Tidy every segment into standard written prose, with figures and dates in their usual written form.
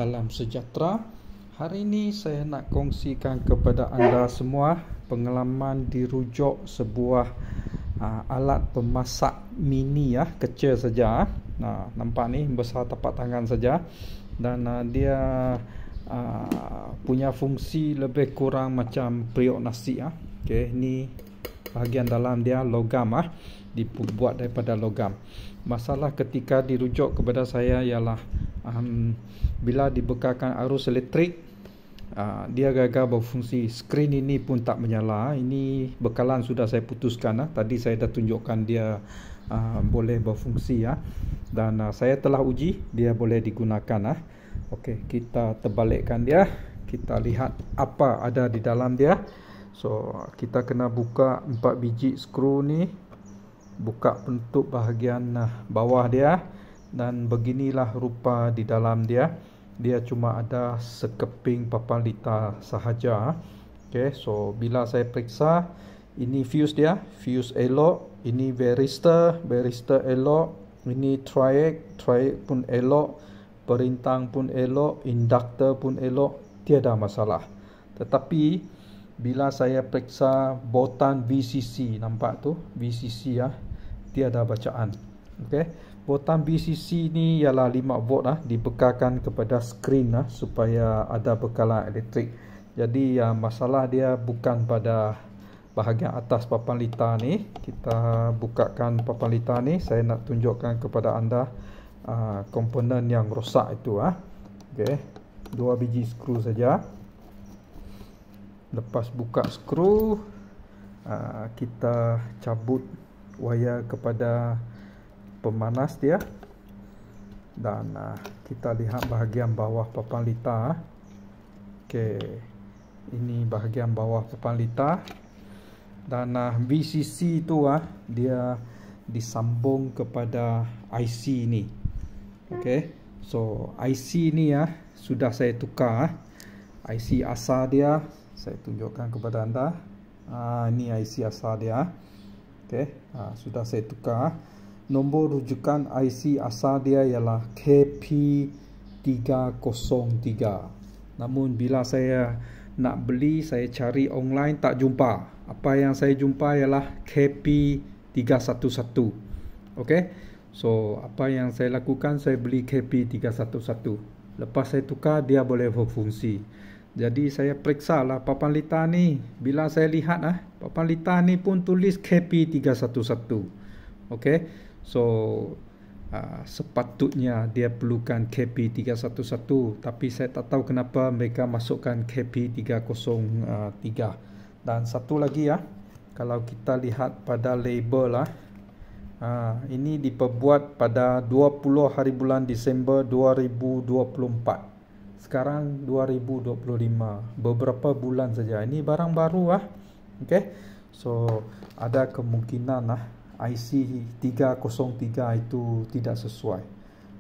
Salam sejahtera. Hari ini saya nak kongsikan kepada anda semua pengalaman dirujuk sebuah alat pemasak mini kecil saja. Nampak ni besar tapak tangan saja, dan dia punya fungsi lebih kurang macam periuk nasi. Okey, ni bahagian dalam dia logam, dibuat daripada logam. Masalah ketika dirujuk kepada saya ialah bila dibekalkan arus elektrik, dia gagal berfungsi. Skrin ini pun tak menyala. Ini bekalan sudah saya putuskan. Tadi saya dah tunjukkan dia boleh berfungsi, dan saya telah uji dia boleh digunakan. Okey, kita terbalikkan dia, kita lihat apa ada di dalam dia. So kita kena buka 4 biji skru ni, buka bentuk bahagian bawah dia, dan beginilah rupa di dalam dia. Dia cuma ada sekeping papan lita sahaja. Okey, so bila saya periksa, ini fuse dia, fuse elok, ini varistor elok, ini triac pun elok, perintang pun elok, induktor pun elok, tiada masalah. Tetapi bila saya periksa botan VCC, nampak tu VCC, tiada bacaan. Okey, botan VCC ni ialah 5 volt dibekalkan kepada skrin supaya ada bekalan elektrik. Jadi masalah dia bukan pada bahagian atas papan lita ni. Kita bukakan papan lita ni, saya nak tunjukkan kepada anda komponen yang rosak itu. Okey, 2 biji skru saja. Lepas buka skru, kita cabut wayar kepada pemanas dia, dan kita lihat bahagian bawah papan lita. Okey, ini bahagian bawah papan lita, dan VCC itu dia disambung kepada IC ni. Okey, so IC ni sudah saya tukar. IC asal dia saya tunjukkan kepada anda. Ini IC asal dia. Okey, sudah saya tukar. Nombor rujukan IC asal dia ialah KP303. Namun bila saya nak beli, saya cari online tak jumpa. Apa yang saya jumpa ialah KP311. Okey, so apa yang saya lakukan, saya beli KP311. Lepas saya tukar, dia boleh berfungsi. Jadi saya periksa lah papan lita ni. Bila saya lihat papan lita ni pun tulis KP311. Okey, so sepatutnya dia perlukan KP311, tapi saya tak tahu kenapa mereka masukkan KP303. Dan satu lagi, kalau kita lihat pada label, ini diperbuat pada 20 hari bulan Disember 2024. Sekarang 2025, beberapa bulan saja. Ini barang baru. Okey, so ada kemungkinan IC 303 itu tidak sesuai.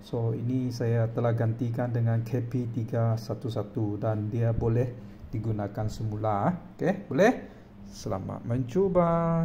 So ini saya telah gantikan dengan KP311, dan dia boleh digunakan semula. Okey, boleh. Selamat mencuba.